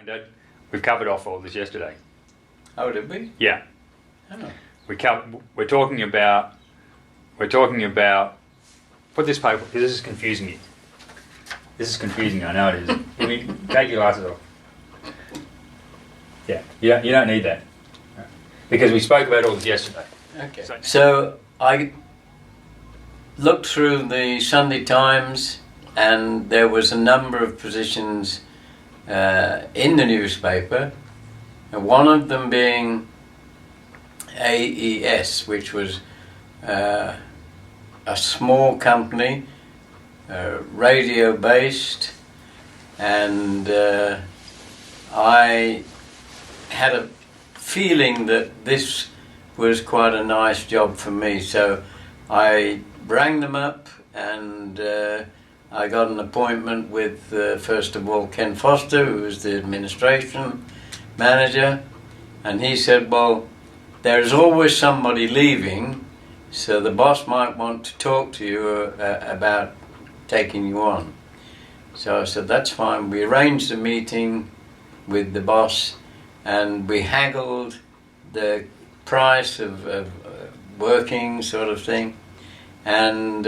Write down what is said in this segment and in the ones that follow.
Dad. We've covered off all this yesterday. Oh, did we? Yeah. Oh. We're talking about. Put this paper, because this is confusing you. This is confusing, I know it is. Can we take your glasses off? Yeah, you don't need that. Because we spoke about all this yesterday. Okay. So I looked through the Sunday Times, and there was a number of positions in the newspaper, and one of them being AES, which was a small company, radio based, and I had a feeling that this was quite a nice job for me, so I rang them up, and I got an appointment with first of all Ken Foster, who was the administration manager, and he said, well, there's always somebody leaving, so the boss might want to talk to you about taking you on. So I said, that's fine. We arranged a meeting with the boss, and we haggled the price of working, sort of thing, and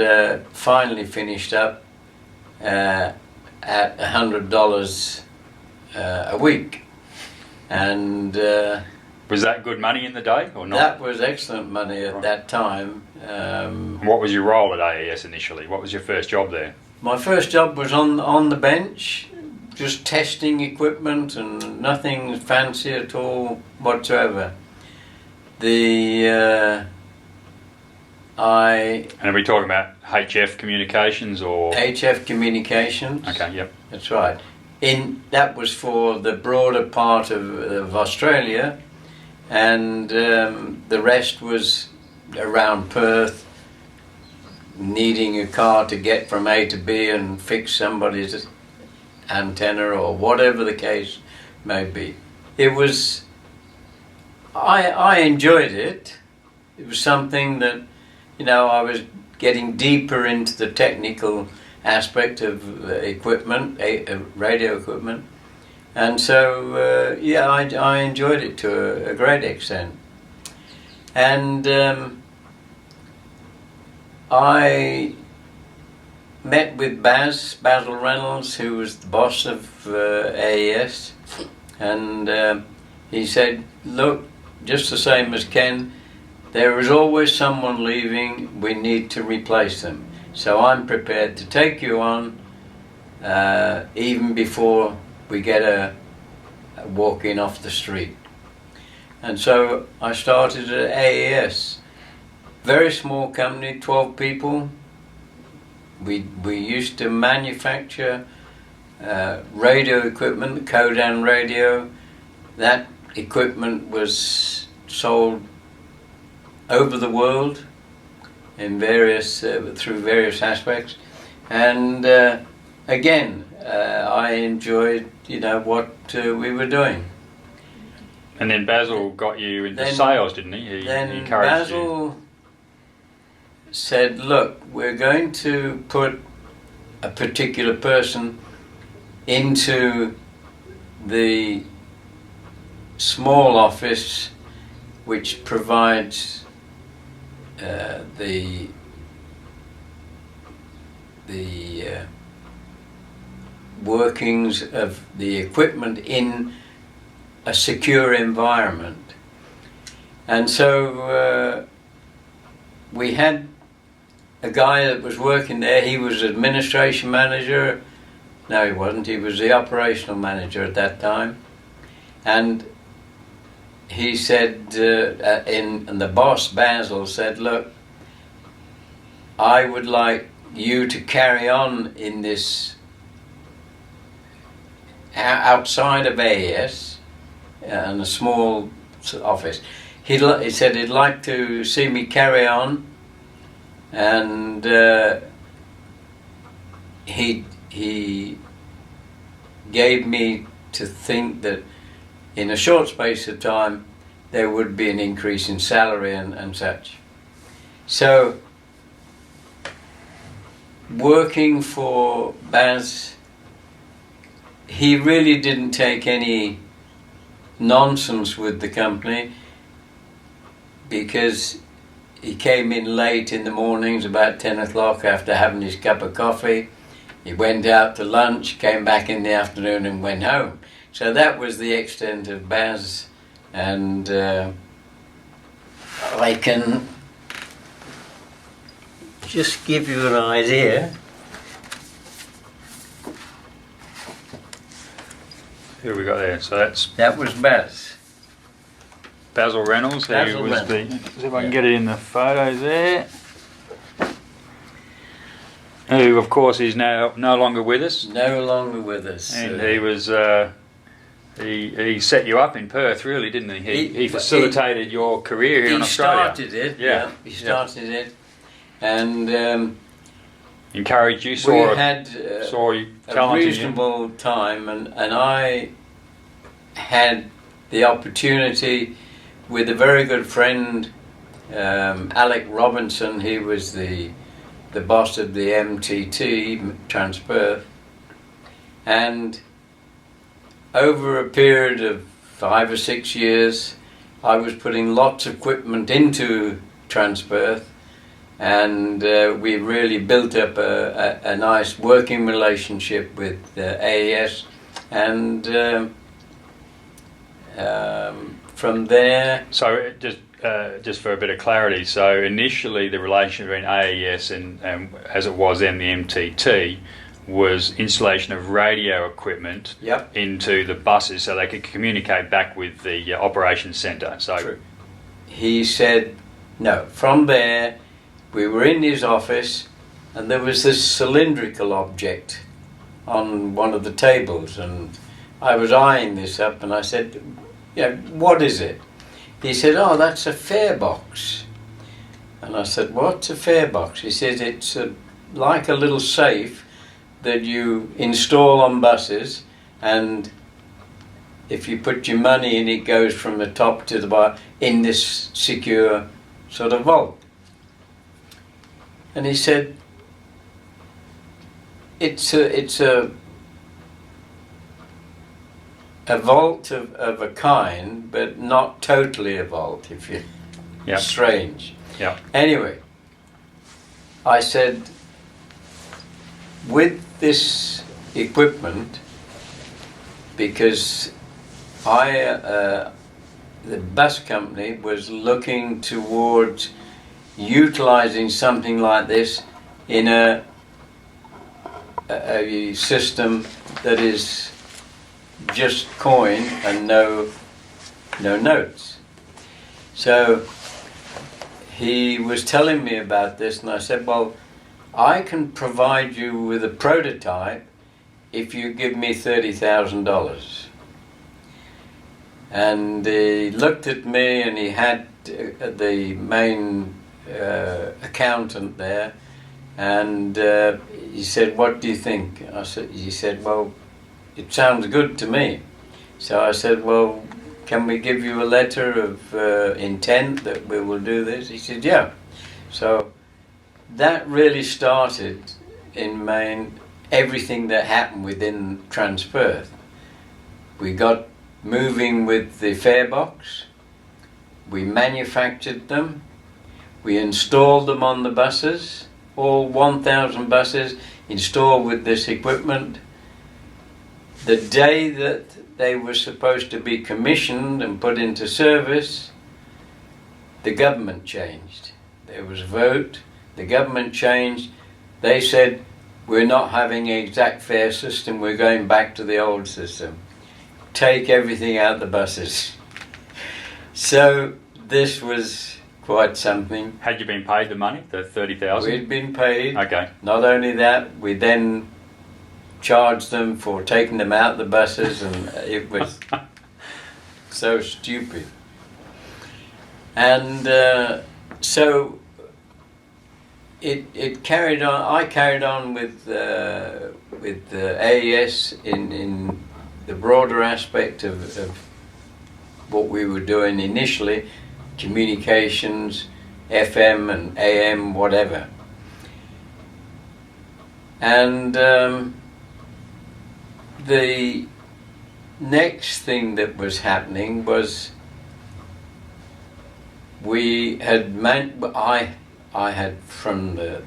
finally finished up at $100 a week. And was that good money in the day or not? That was excellent money at that time. What was your role at AES initially? What was your first job there? My first job was on the bench, just testing equipment and nothing fancy at all whatsoever. And are we talking about HF Communications or? HF Communications. Okay, yep. That's right. That was for the broader part of Australia, and the rest was around Perth, needing a car to get from A to B and fix somebody's antenna or whatever the case may be. It was, I enjoyed it. It was something that, I was getting deeper into the technical aspect of equipment, radio equipment, and so I enjoyed it to a great extent. And I met with Basil Reynolds, who was the boss of AES, and he said, look, just the same as Ken, there is always someone leaving, we need to replace them. So I'm prepared to take you on even before we get a walk-in off the street. And so I started at AES. Very small company, 12 people. We used to manufacture radio equipment, the Codan radio. That equipment was sold over the world in through various aspects, and again, I enjoyed what we were doing. And then Basil got you into sales, didn't he? He encouraged Basil said, look, we're going to put a particular person into the small office which provides the workings of the equipment in a secure environment. And so we had a guy that was working there. He was administration manager. No, he wasn't. He was the operational manager at that time. And he said, and the boss, Basil, said, look, I would like you to carry on in this outside of AES in a small office. He said he'd like to see me carry on, and he gave me to think that in a short space of time there would be an increase in salary and such. So working for Baz he really didn't take any nonsense with the company, because he came in late in the mornings, about 10 o'clock, after having his cup of coffee. He went out to lunch, came back in the afternoon and went home. So that was the extent of Baz, and I can just give you an idea. Who we got there? So that's That was Baz. Basil Reynolds. Basil who was Reynolds. see if I can get it in the photos there. Who, of course, is now no longer with us. No longer with us. And he was he set you up in Perth, really, didn't he? He facilitated your career here in Australia. He started it. Yeah. He started it, and Encouraged you, we saw had you a talent in you. reasonable time, and I had the opportunity with a very good friend, Alec Robinson. He was the boss of the MTT, Transperth, and over a period of 5 or 6 years I was putting lots of equipment into Transperth, and we really built up a nice working relationship with AES, and from there... So just for a bit of clarity, so initially the relationship between AES and as it was then the MTT was installation of radio equipment Yep. into the buses so they could communicate back with the operations centre. So True. He said no. From there we were in his office, and there was this cylindrical object on one of the tables, and I was eyeing this up, and I said, yeah, what is it? He said, oh, that's a fare box. And I said, what's a fare box? He said, it's like a little safe that you install on buses, and if you put your money in, it goes from the top to the bottom in this secure sort of vault. And he said, it's a vault of a kind, but not totally a vault, if you... Yep. Strange. yeah, Anyway, I said, with this equipment, because the bus company was looking towards utilizing something like this in a system that is just coin and no notes. So he was telling me about this, and I said, well, I can provide you with a prototype if you give me $30,000. And he looked at me, and he had the main accountant there, and he said, what do you think? He said, well, it sounds good to me. So I said, well, can we give you a letter of intent that we will do this? He said, yeah. So that really started in Maine everything that happened within Transperth. We got moving with the fare box, we manufactured them, we installed them on the buses, all 1,000 buses installed with this equipment. The day that they were supposed to be commissioned and put into service, the government changed. There was a vote, the government changed. They said, we're not having an exact fare system, we're going back to the old system. Take everything out the buses. So this was quite something. had you been paid the money, the 30,000? We'd been paid. Okay. Not only that, we then charged them for taking them out the buses, and it was so stupid. And so it carried on. I carried on with AES in the broader aspect of what we were doing initially, communications, FM and AM, whatever. And the next thing that was happening was I had from the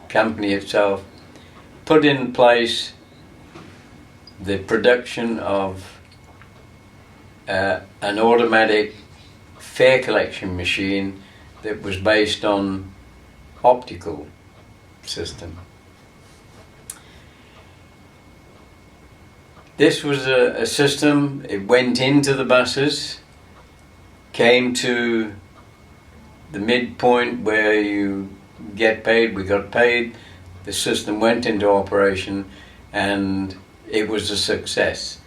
company itself put in place the production of an automatic fare collection machine that was based on optical system. This was a system, it went into the buses, came to the midpoint where you get paid, we got paid, the system went into operation and it was a success.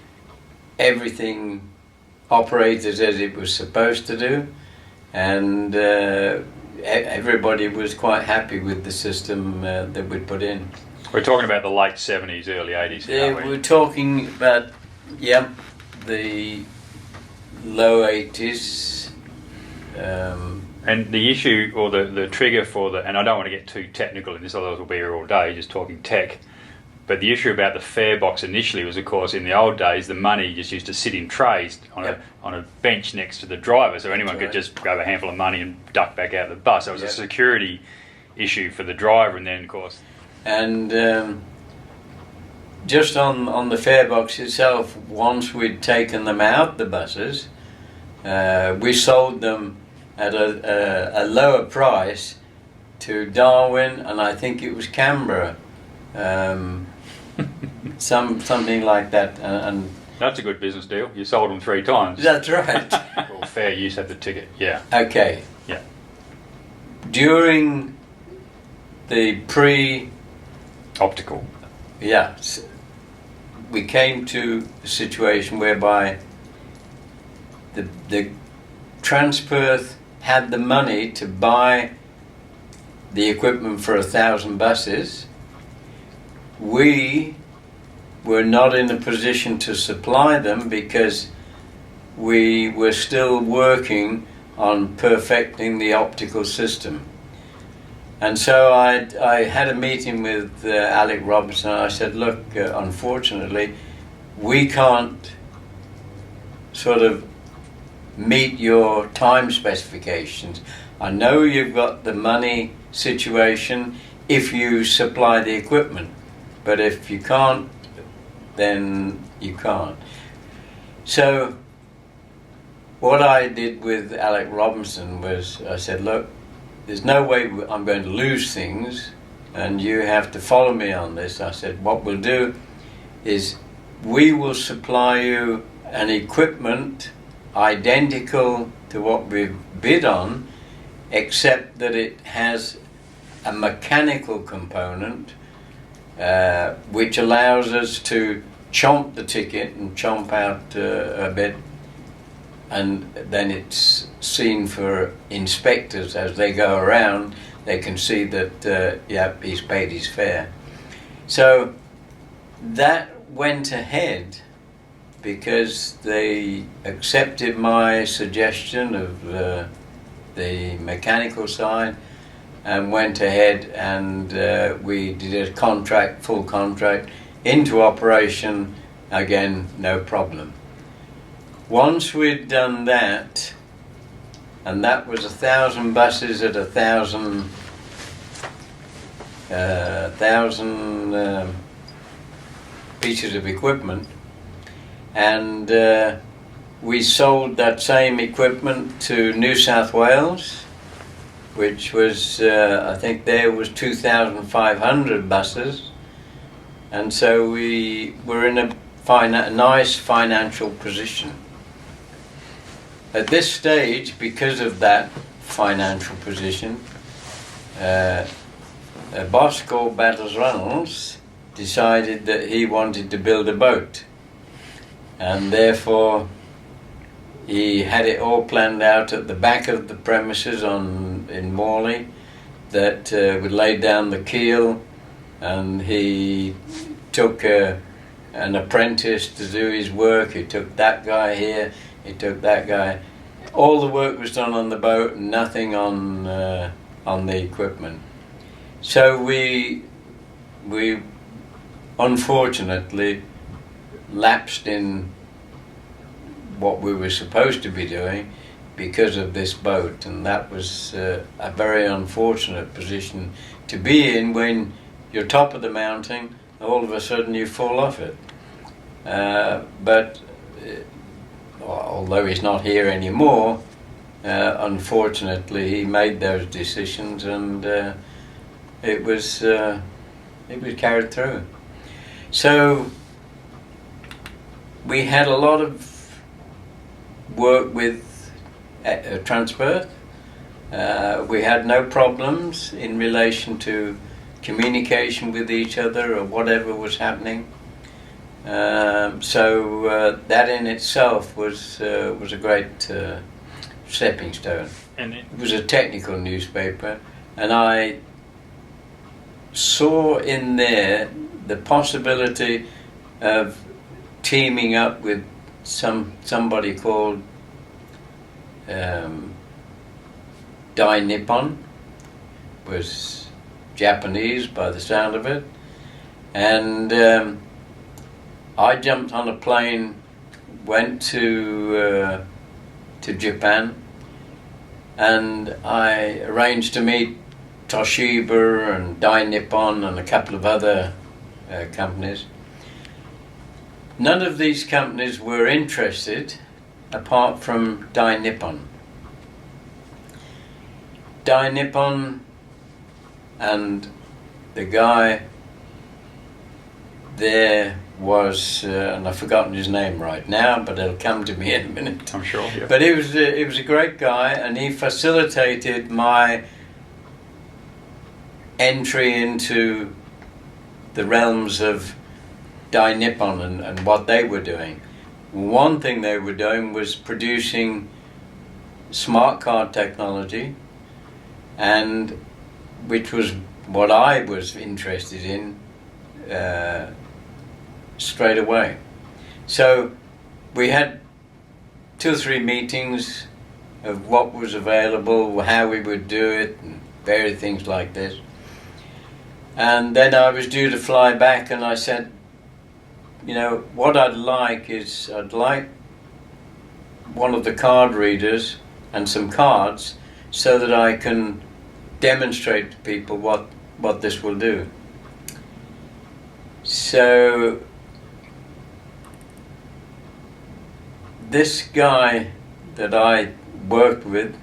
Everything operated as it was supposed to do, and everybody was quite happy with the system that we'd put in. We're talking about the late 70s, early 80s. We're talking about, the low 80s. And the issue or the trigger for and I don't want to get too technical in this, otherwise we'll be here all day just talking tech, but the issue about the fare box initially was, of course, in the old days the money just used to sit in trays on a bench next to the driver, so anyone could just grab a handful of money and duck back out of the bus. So it was a security issue for the driver, and then of course... And just on the fare box itself, once we'd taken them out the buses, we sold them at a lower price to Darwin, and I think it was Canberra, something like that. And that's a good business deal. You sold them 3 times. That's right. Well, fair use of the ticket. Yeah. Okay. Yeah. During the optical. Yeah, we came to a situation whereby the Transperth had the money to buy the equipment for 1,000 buses. We were not in a position to supply them because we were still working on perfecting the optical system. And so I had a meeting with Alec Robinson. I said, look, unfortunately, we can't sort of meet your time specifications. I know you've got the money situation if you supply the equipment, but if you can't, then you can't. So what I did with Alec Robinson was I said, look, there's no way I'm going to lose things and you have to follow me on this. I said, what we'll do is we will supply you an equipment identical to what we've bid on, except that it has a mechanical component which allows us to chomp the ticket and chomp out a bit, and then it's seen for inspectors as they go around. They can see that he's paid his fare. So that went ahead because they accepted my suggestion of the mechanical side and went ahead, and we did a full contract into operation again, no problem. Once we'd done that, and that was 1,000 buses at 1,000 pieces of equipment, and we sold that same equipment to New South Wales, which was, I think there was 2,500 buses, and so we were in a nice financial position. At this stage, because of that financial position, a boss called Battles Reynolds decided that he wanted to build a boat, and therefore he had it all planned out at the back of the premises in Morley, that would lay down the keel, and he took an apprentice to do his work. He took that guy here, he took that guy. All the work was done on the boat and nothing on the equipment. So we unfortunately lapsed in what we were supposed to be doing because of this boat, and that was a very unfortunate position to be in when you're top of the mountain, all of a sudden you fall off it. But although he's not here anymore, unfortunately he made those decisions, and it was carried through. So we had a lot of work with Transperth. We had no problems in relation to communication with each other or whatever was happening. So that in itself was a great stepping stone. And it was a technical newspaper, and I saw in there the possibility of teaming up with somebody called Dai Nippon. Was Japanese by the sound of it, and I jumped on a plane, went to Japan, and I arranged to meet Toshiba and Dai Nippon and a couple of other companies. None of these companies were interested apart from Dai Nippon. Dai Nippon and the guy there was, and I've forgotten his name right now, but it'll come to me in a minute. I'm sure, yeah. But he was a great guy, and he facilitated my entry into the realms of Dai Nippon and what they were doing. One thing they were doing was producing smart card technology, and which was what I was interested in straight away. So we had 2 or 3 meetings of what was available, how we would do it, and various things like this. And then I was due to fly back, and I said, you know, what I'd like one of the card readers and some cards so that I can demonstrate to people what this will do. So this guy that I worked with,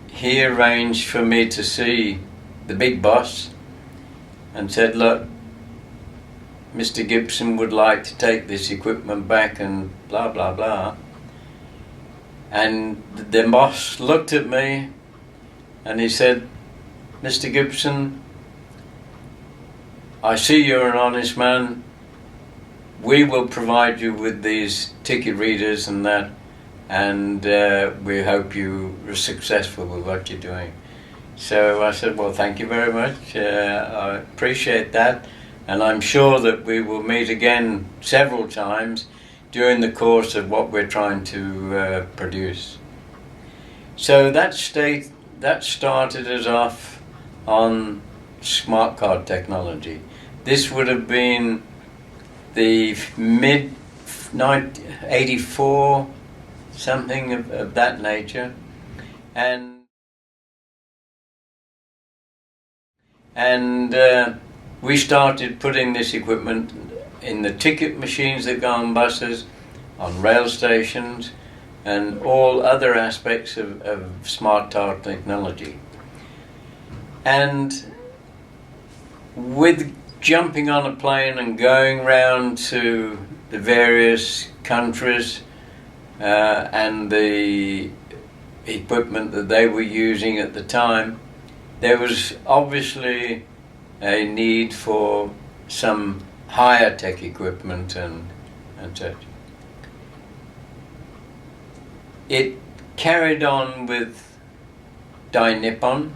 he arranged for me to see the big boss and said, look, Mr. Gibson would like to take this equipment back and blah blah blah. And the boss looked at me and he said, Mr. Gibson, I see you're an honest man. We will provide you with these ticket readers and that, and we hope you are successful with what you're doing. So I said, well, thank you very much. I appreciate that, and I'm sure that we will meet again several times during the course of what we're trying to produce. So that started us off on smart card technology. This would have been the mid-84, something of that nature. And we started putting this equipment in the ticket machines that go on buses, on rail stations, and all other aspects of smart card technology. And with jumping on a plane and going round to the various countries and the equipment that they were using at the time, there was obviously a need for some higher tech equipment and such. It carried on with Dai Nippon,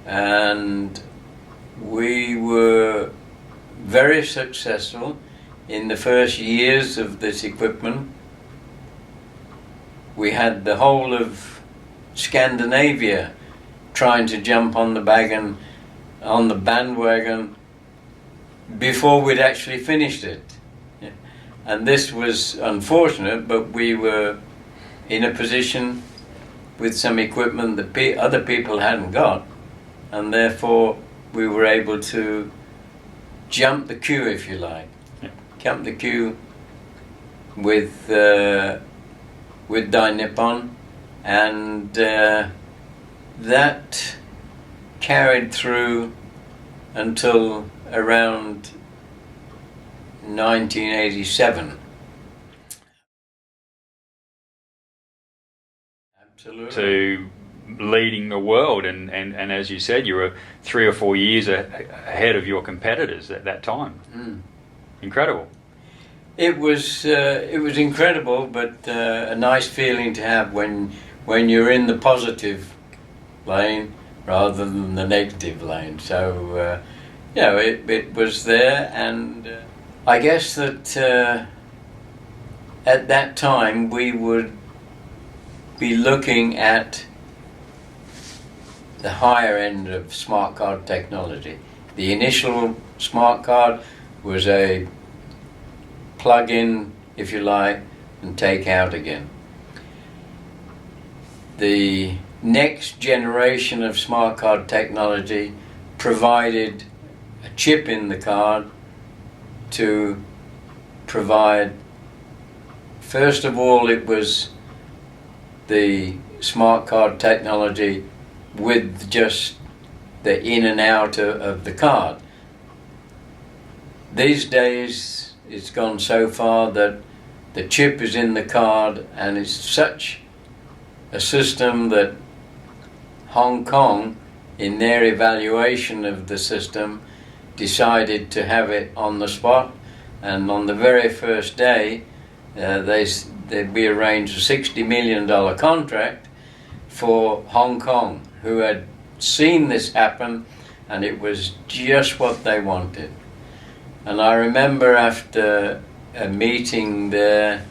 and we were very successful in the first years of this equipment. We had the whole of Scandinavia trying to jump on the bandwagon before we'd actually finished it. Yeah. And this was unfortunate, but we were in a position with some equipment that other people hadn't got, and therefore we were able to jump the queue, if you like. Yeah. Jump the queue with Dai Nippon, and that carried through until around 1987. Absolutely. To leading the world, and as you said, you were 3 or 4 years ahead of your competitors at that time. Incredible. It was incredible, but a nice feeling to have when you're in the positive lane rather than the negative lane. So it was there, and I guess that at that time we would be looking at the higher end of smart card technology. The initial smart card was a plug-in, if you like, and take out again. The next generation of smart card technology provided a chip in the card to provide, first of all, it was the smart card technology with just the in and out of the card. These days it's gone so far that the chip is in the card, and it's such a system that Hong Kong, in their evaluation of the system, decided to have it on the spot, and on the very first day we arranged a $60 million contract for Hong Kong, who had seen this happen, and it was just what they wanted. And I remember after a meeting there,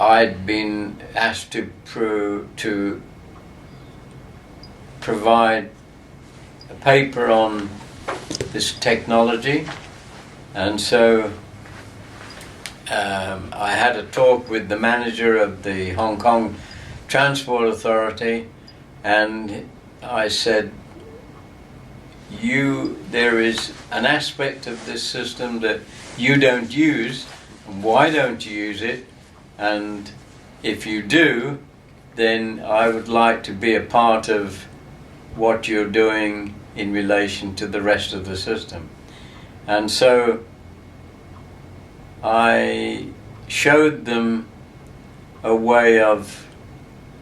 I'd been asked to provide a paper on this technology, and so I had a talk with the manager of the Hong Kong Transport Authority, and I said, there is an aspect of this system that you don't use, and why don't you use it? And if you do, then I would like to be a part of what you're doing in relation to the rest of the system. And so I showed them a way of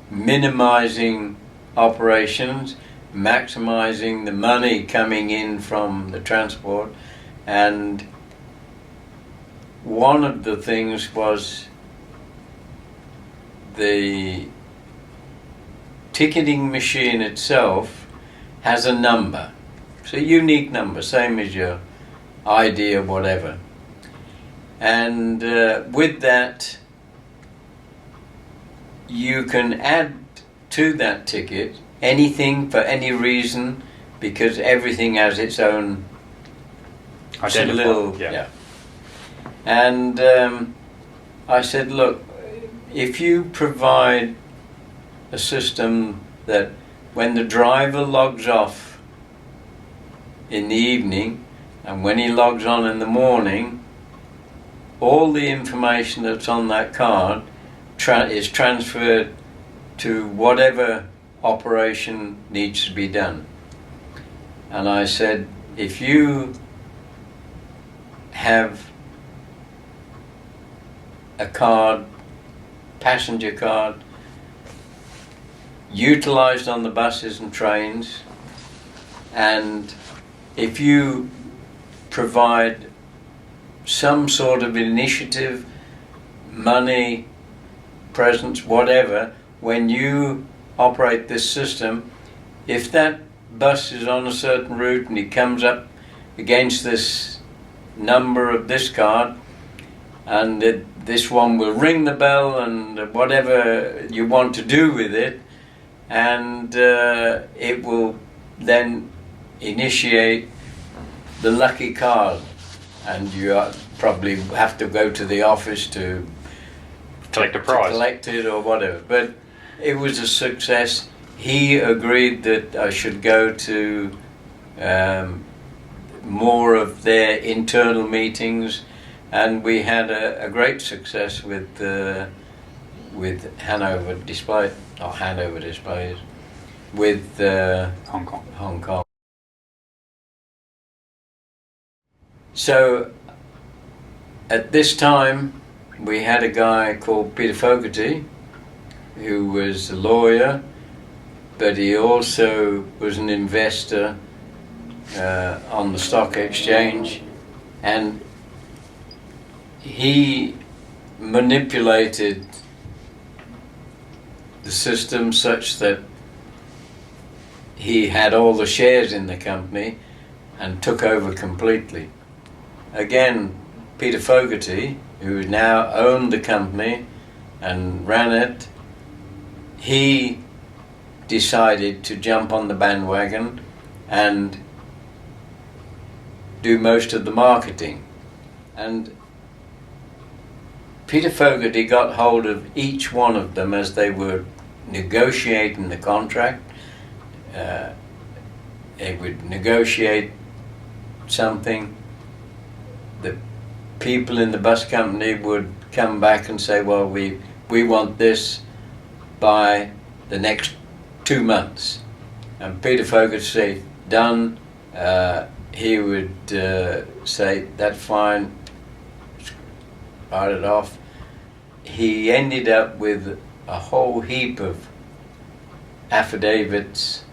minimizing operations, maximizing the money coming in from the transport, and one of the things was the ticketing machine itself has a number. It's a unique number, same as your ID or whatever. And with that, you can add to that ticket anything for any reason, because everything has its own little... Yeah. And I said, look, if you provide a system that when the driver logs off in the evening and when he logs on in the morning, all the information that's on that card is transferred to whatever operation needs to be done. And I said, if you have a card, passenger card, utilized on the buses and trains, and if you provide some sort of initiative, money, presence, whatever, when you operate this system, if that bus is on a certain route and it comes up against this number of this card, and this one will ring the bell and whatever you want to do with it, and it will then initiate the lucky card, and you probably have to go to the office to collect a prize, to collect it or whatever. But it was a success. He agreed that I should go to more of their internal meetings, and we had a great success with Hanover Display, or Hanover Displays, with Hong Kong. Hong Kong. So at this time we had a guy called Peter Fogarty, who was a lawyer, but he also was an investor on the stock exchange, and he manipulated the system such that he had all the shares in the company and took over completely. Again, Peter Fogarty, who now owned the company and ran it, he decided to jump on the bandwagon and do most of the marketing. And Peter Fogarty got hold of each one of them as they were negotiating the contract. They would negotiate something. The people in the bus company would come back and say, well, we want this by the next 2 months. And Peter Fogarty say, done. He would say, that's fine, write it off. He ended up with a whole heap of affidavits.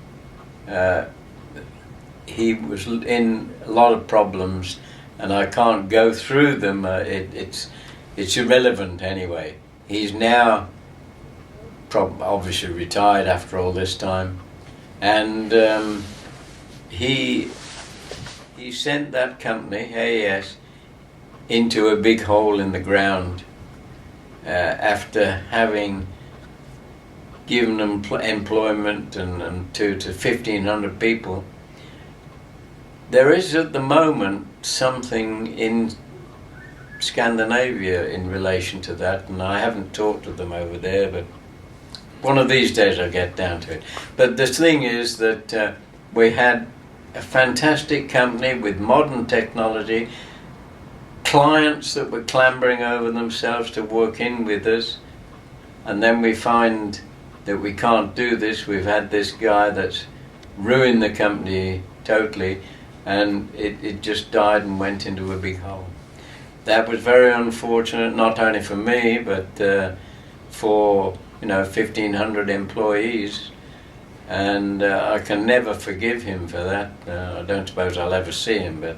He was in a lot of problems, and I can't go through them. It's irrelevant anyway. He's now obviously retired after all this time, and he sent that company, AES, into a big hole in the ground after having given them employment and to 1,500 people. There is at the moment something in Scandinavia in relation to that, and I haven't talked to them over there, but one of these days I'll get down to it. But the thing is that we had a fantastic company with modern technology, clients that were clambering over themselves to work in with us, and then we find that we can't do this. We've had this guy that's ruined the company totally, and it just died and went into a big hole. That was very unfortunate, not only for me, but for 1,500 employees, and I can never forgive him for that. I don't suppose I'll ever see him, but